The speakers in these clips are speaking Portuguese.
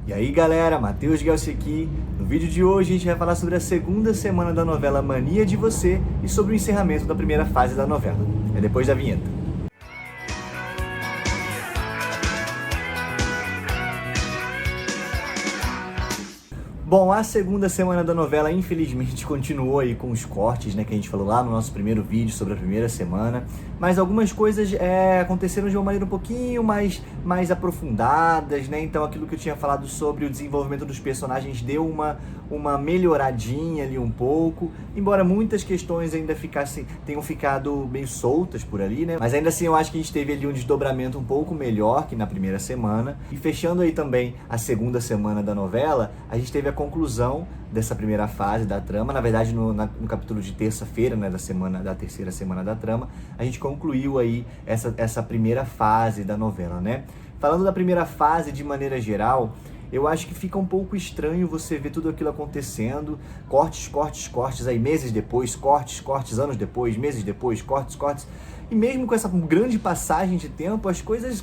E aí galera, Matheus Gelsi aqui. No vídeo de hoje a gente vai falar sobre a segunda semana da novela Mania de Você e sobre o encerramento da primeira fase da novela. É depois da vinheta. Bom, a segunda semana da novela infelizmente continuou aí com os cortes, né, que a gente falou lá no nosso primeiro vídeo sobre a primeira semana, mas algumas coisas aconteceram de uma maneira um pouquinho mais aprofundadas, né, então aquilo que eu tinha falado sobre o desenvolvimento dos personagens deu uma melhoradinha ali um pouco, embora muitas questões ainda tenham ficado meio soltas por ali, né, mas ainda assim eu acho que a gente teve ali um desdobramento um pouco melhor que na primeira semana, e fechando aí também a segunda semana da novela, a gente teve a conclusão dessa primeira fase da trama. Na verdade, no capítulo de terça-feira, né, da terceira semana da trama, a gente concluiu aí essa primeira fase da novela, né? Falando da primeira fase de maneira geral, eu acho que fica um pouco estranho você ver tudo aquilo acontecendo, cortes aí, meses depois, cortes, anos depois, meses depois, cortes. E mesmo com essa grande passagem de tempo, as coisas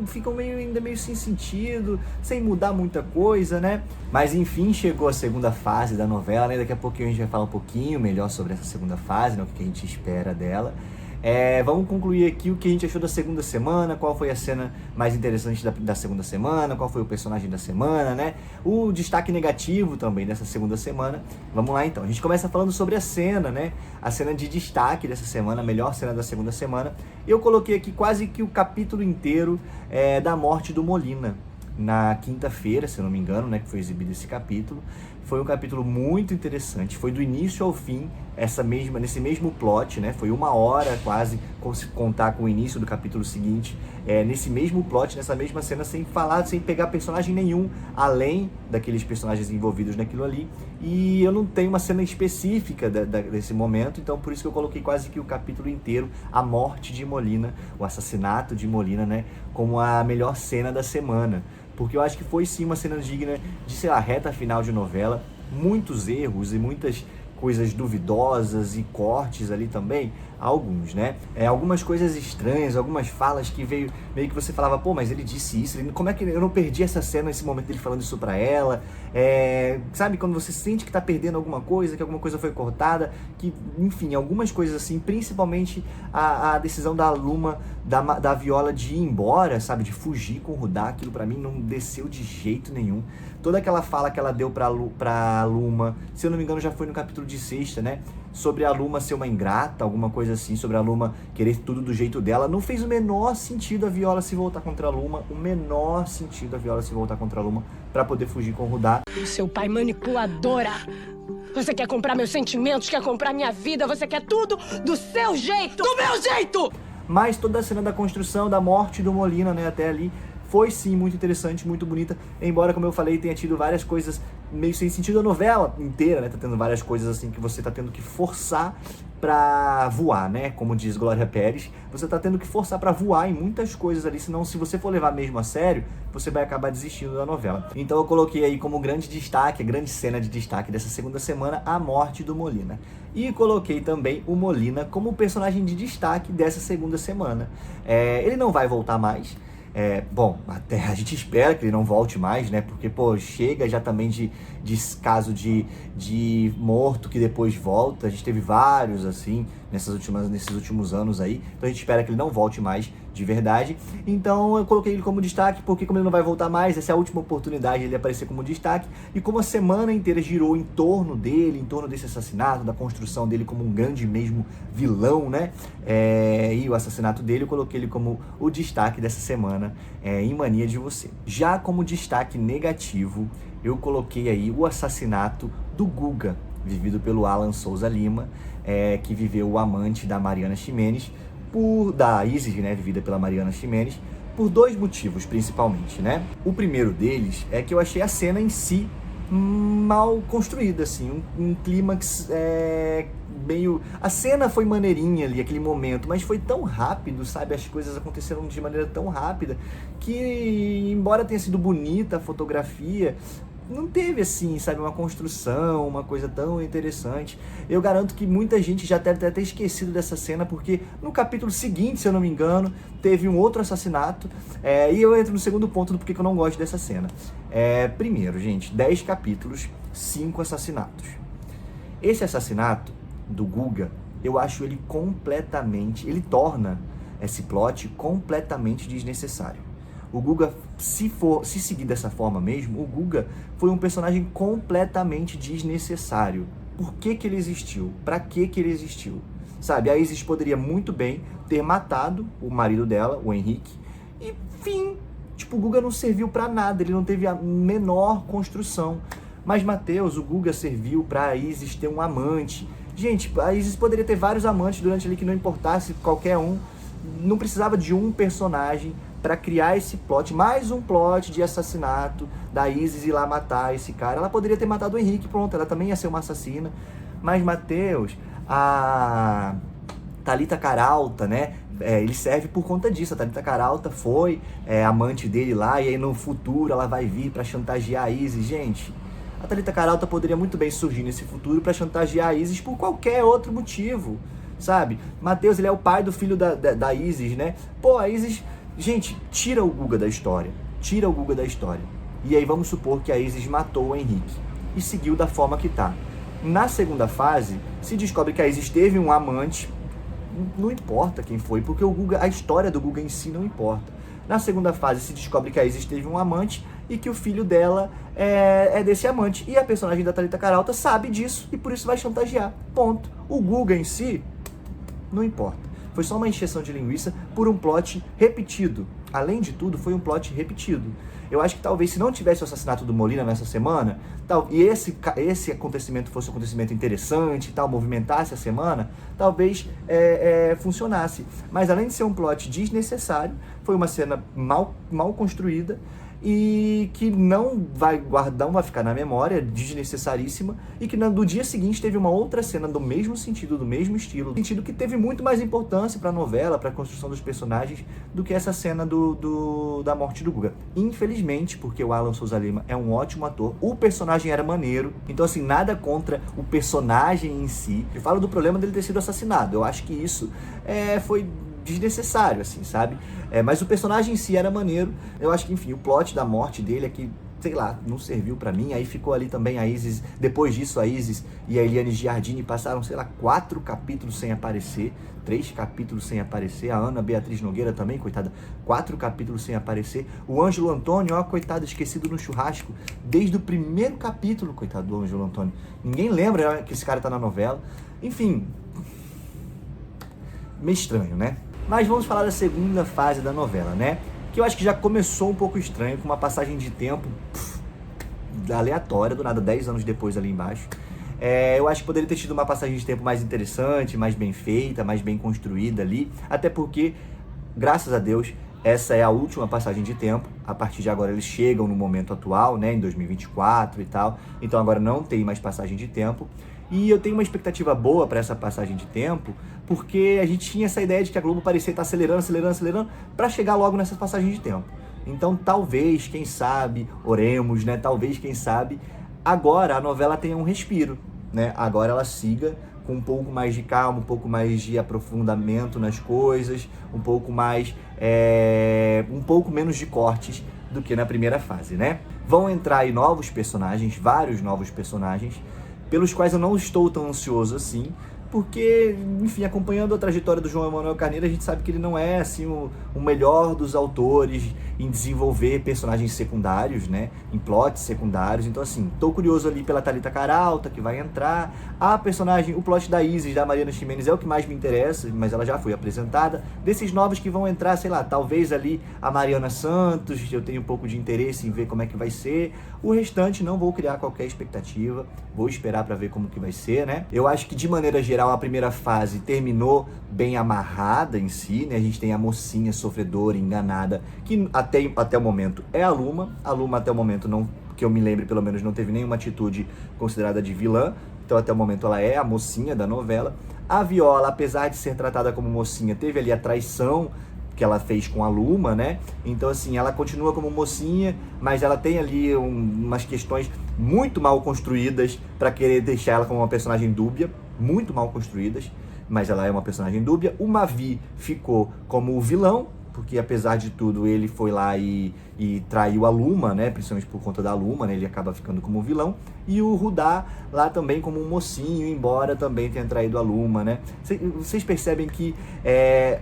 ficam ainda meio sem sentido, sem mudar muita coisa, né? Mas enfim, chegou a segunda fase da novela, né? Daqui a pouquinho a gente vai falar um pouquinho melhor sobre essa segunda fase, né? O que a gente espera dela. Vamos concluir aqui o que a gente achou da segunda semana, qual foi a cena mais interessante da segunda semana, qual foi o personagem da semana, né? O destaque negativo também dessa segunda semana. Vamos lá então, a gente começa falando sobre a cena, né? A cena de destaque dessa semana, a melhor cena da segunda semana. Eu coloquei aqui quase que o capítulo inteiro da morte do Molina. Na quinta-feira, se eu não me engano, né, que foi exibido esse capítulo. Foi um capítulo muito interessante, foi do início ao fim, nesse mesmo plot, né, foi 1 hora quase, se contar com o início do capítulo seguinte, nesse mesmo plot, nessa mesma cena, sem pegar personagem nenhum, além daqueles personagens envolvidos naquilo ali, e eu não tenho uma cena específica desse momento, então por isso que eu coloquei quase que o capítulo inteiro, a morte de Molina, o assassinato de Molina, né, como a melhor cena da semana. Porque eu acho que foi sim uma cena digna de, sei lá, reta final de novela, muitos erros e muitas coisas duvidosas e cortes ali também, alguns, né? Algumas coisas estranhas, algumas falas que veio meio que você falava, pô, mas ele disse isso, como é que eu não perdi essa cena nesse momento dele falando isso pra ela? Sabe, quando você sente que tá perdendo alguma coisa, que alguma coisa foi cortada, que, enfim, algumas coisas assim, principalmente a decisão da Luma, da Viola de ir embora, sabe, de fugir com o Rudá, aquilo pra mim não desceu de jeito nenhum. Toda aquela fala que ela deu pra Luma, se eu não me engano já foi no capítulo de sexta, né, sobre a Luma ser uma ingrata, alguma coisa assim, sobre a Luma querer tudo do jeito dela, não fez o menor sentido a Viola se voltar contra a Luma, pra poder fugir com o Rudá. Seu pai manipuladora! Você quer comprar meus sentimentos, quer comprar minha vida, você quer tudo do seu jeito! Do meu jeito! Mas toda a cena da construção, da morte do Molina, né, até ali, foi sim muito interessante, muito bonita, embora, como eu falei, tenha tido várias coisas meio sem sentido. A novela inteira, né, tá tendo várias coisas assim que você tá tendo que forçar pra voar, né, como diz Glória Pérez, você tá tendo que forçar pra voar em muitas coisas ali, senão se você for levar mesmo a sério, você vai acabar desistindo da novela. Então eu coloquei aí como grande destaque, a grande cena de destaque dessa segunda semana, a morte do Molina. E coloquei também o Molina como personagem de destaque dessa segunda semana. Ele não vai voltar mais. Bom, até a gente espera que ele não volte mais, né? Porque, pô, chega já também de caso de morto que depois volta. A gente teve vários, assim, nesses últimos anos aí. Então a gente espera que ele não volte mais de verdade. Então eu coloquei ele como destaque, porque como ele não vai voltar mais, essa é a última oportunidade de ele aparecer como destaque. E como a semana inteira girou em torno dele, em torno desse assassinato, da construção dele como um grande mesmo vilão, né? E o assassinato dele, eu coloquei ele como o destaque dessa semana em Mania de Você. Já como destaque negativo, eu coloquei aí o assassinato do Guga, vivido pelo Alan Souza Lima, que viveu o amante da Mariana Ximenes, da Isis, né, vivida pela Mariana Ximenes, por 2 motivos, principalmente, né? O primeiro deles é que eu achei a cena em si mal construída, assim, um clímax meio... A cena foi maneirinha ali, aquele momento, mas foi tão rápido, sabe? As coisas aconteceram de maneira tão rápida que, embora tenha sido bonita a fotografia, não teve, assim, sabe, uma construção, uma coisa tão interessante. Eu garanto que muita gente já deve ter até esquecido dessa cena, porque no capítulo seguinte, se eu não me engano, teve um outro assassinato, e eu entro no segundo ponto do porquê que eu não gosto dessa cena. Primeiro, gente, 10 capítulos, 5 assassinatos. Esse assassinato do Guga, eu acho ele completamente... Ele torna esse plot completamente desnecessário. O Guga, se seguir dessa forma mesmo, o Guga foi um personagem completamente desnecessário. Por que que ele existiu? Pra que que ele existiu? Sabe, a Isis poderia muito bem ter matado o marido dela, o Henrique, e fim. Tipo, o Guga não serviu pra nada, ele não teve a menor construção. Mas, Matheus, o Guga serviu pra Isis ter um amante. Gente, a Isis poderia ter vários amantes durante ali que não importasse qualquer um. Não precisava de um personagem para criar esse plot, mais um plot de assassinato da Isis ir lá matar esse cara. Ela poderia ter matado o Henrique, pronto, ela também ia ser uma assassina. Mas, Matheus, a Thalita Caralta, né, ele serve por conta disso. A Thalita Caralta foi amante dele lá, e aí no futuro ela vai vir para chantagear a Isis. Gente, a Thalita Caralta poderia muito bem surgir nesse futuro para chantagear a Isis por qualquer outro motivo, sabe? Matheus, ele é o pai do filho da Isis, né? Pô, a Isis... Gente, tira o Guga da história. Tira o Guga da história. E aí vamos supor que a Isis matou o Henrique e seguiu da forma que tá. Na segunda fase, se descobre que a Isis teve um amante. Não importa quem foi, porque o Guga, a história do Guga em si não importa. Na segunda fase, se descobre que a Isis teve um amante e que o filho dela é desse amante. E a personagem da Thalita Caralta sabe disso e por isso vai chantagear. Ponto. O Guga em si, não importa. Foi só uma encheção de linguiça por um plot repetido. Além de tudo, foi um plot repetido. Eu acho que talvez se não tivesse o assassinato do Molina nessa semana, e esse acontecimento fosse um acontecimento interessante, tal, movimentasse a semana, talvez funcionasse. Mas além de ser um plot desnecessário, foi uma cena mal construída e que não vai ficar na memória, desnecessaríssima, e que no dia seguinte teve uma outra cena do mesmo sentido, do mesmo estilo, sentido que teve muito mais importância para a novela, para a construção dos personagens, do que essa cena da morte do Guga. Infelizmente, porque o Alan Souza Lima é um ótimo ator, o personagem era maneiro, então assim, nada contra o personagem em si. Eu falo do problema dele ter sido assassinado, eu acho que isso foi desnecessário, assim, sabe? Mas o personagem em si era maneiro. Eu acho que, enfim, o plot da morte dele é que, sei lá, não serviu pra mim. Aí ficou ali também a Isis. Depois disso, a Isis e a Eliane Giardini passaram, sei lá, 4 capítulos sem aparecer, 3 capítulos sem aparecer. A Ana Beatriz Nogueira também, coitada, 4 capítulos sem aparecer. O Ângelo Antônio, ó, coitado, esquecido no churrasco desde o primeiro capítulo, coitado do Ângelo Antônio. Ninguém lembra que esse cara tá na novela. Enfim, meio estranho, né? Mas vamos falar da segunda fase da novela, né? Que eu acho que já começou um pouco estranho, com uma passagem de tempo aleatória, do nada, 10 anos depois ali embaixo. Eu acho que poderia ter tido uma passagem de tempo mais interessante, mais bem feita, mais bem construída ali. Até porque, graças a Deus, essa é a última passagem de tempo. A partir de agora eles chegam no momento atual, né? Em 2024 e tal. Então agora não tem mais passagem de tempo. E eu tenho uma expectativa boa para essa passagem de tempo, porque a gente tinha essa ideia de que a Globo parecia estar acelerando, para chegar logo nessa passagem de tempo. Então talvez, quem sabe, oremos, né? Talvez, quem sabe, agora a novela tenha um respiro, né? Agora ela siga com um pouco mais de calma, um pouco mais de aprofundamento nas coisas, um pouco mais, um pouco menos de cortes do que na primeira fase, né? Vão entrar aí novos personagens, vários novos personagens, pelos quais eu não estou tão ansioso assim, porque, enfim, acompanhando a trajetória do João Emanuel Carneiro, a gente sabe que ele não é, assim, o melhor dos autores em desenvolver personagens secundários, né, em plots secundários. Então, assim, tô curioso ali pela Thalita Caralta, que vai entrar. A personagem, o plot da Isis, da Mariana Ximenes, é o que mais me interessa, mas ela já foi apresentada. Desses novos que vão entrar, sei lá, talvez ali a Mariana Santos, eu tenho um pouco de interesse em ver como é que vai ser. O restante não vou criar qualquer expectativa, vou esperar para ver como que vai ser, né. Eu acho que, de maneira geral, a primeira fase terminou bem amarrada em si, né? A gente tem a mocinha sofredora, enganada, que até o momento é a Luma. A Luma, até o momento, não, que eu me lembre, pelo menos, não teve nenhuma atitude considerada de vilã. então até o momento ela é a mocinha da novela. A Viola, apesar de ser tratada como mocinha, teve ali a traição que ela fez com a Luma, né? Então, assim, ela continua como mocinha, mas ela tem ali umas questões muito mal construídas para querer deixar ela como uma personagem dúbia, muito mal construídas, mas ela é uma personagem dúbia. O Mavi ficou como o vilão, porque apesar de tudo ele foi lá e traiu a Luma, né? Principalmente por conta da Luma, né? Ele acaba ficando como vilão. E o Rudá lá também como um mocinho, embora também tenha traído a Luma, né? Vocês percebem que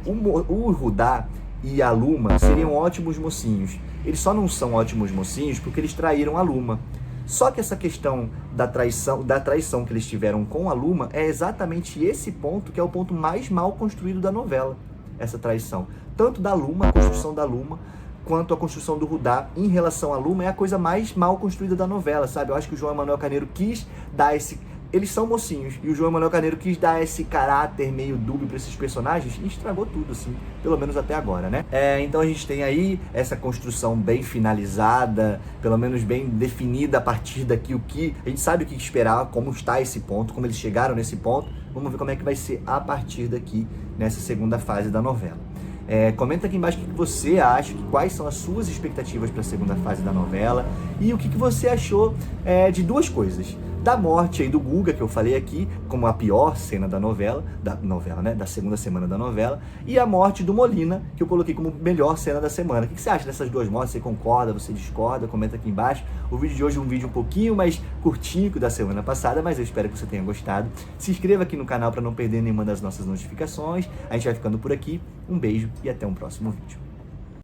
o Rudá e a Luma seriam ótimos mocinhos. Eles só não são ótimos mocinhos porque eles traíram a Luma. Só que essa questão da traição que eles tiveram com a Luma é exatamente esse ponto que é o ponto mais mal construído da novela, essa traição. Tanto da Luma, a construção da Luma, quanto a construção do Rudá em relação à Luma é a coisa mais mal construída da novela, sabe? Eu acho que o João Emanuel Carneiro quis dar esse... Eles são mocinhos, e o João Emanuel Carneiro quis dar esse caráter meio dúbio para esses personagens e estragou tudo, assim, pelo menos até agora, né? Então a gente tem aí essa construção bem finalizada, pelo menos bem definida a partir daqui o que... A gente sabe o que esperar, como está esse ponto, como eles chegaram nesse ponto. Vamos ver como é que vai ser a partir daqui, nessa segunda fase da novela. Comenta aqui embaixo o que você acha, quais são as suas expectativas para a segunda fase da novela e o que você achou de duas coisas. Da morte aí do Guga, que eu falei aqui, como a pior cena da novela, né? Da segunda semana da novela, e a morte do Molina, que eu coloquei como melhor cena da semana. O que você acha dessas duas mortes? Você concorda, você discorda? Comenta aqui embaixo. O vídeo de hoje é um vídeo um pouquinho mais curtinho que o da semana passada, mas eu espero que você tenha gostado. Se inscreva aqui no canal para não perder nenhuma das nossas notificações. A gente vai ficando por aqui. Um beijo e até um próximo vídeo.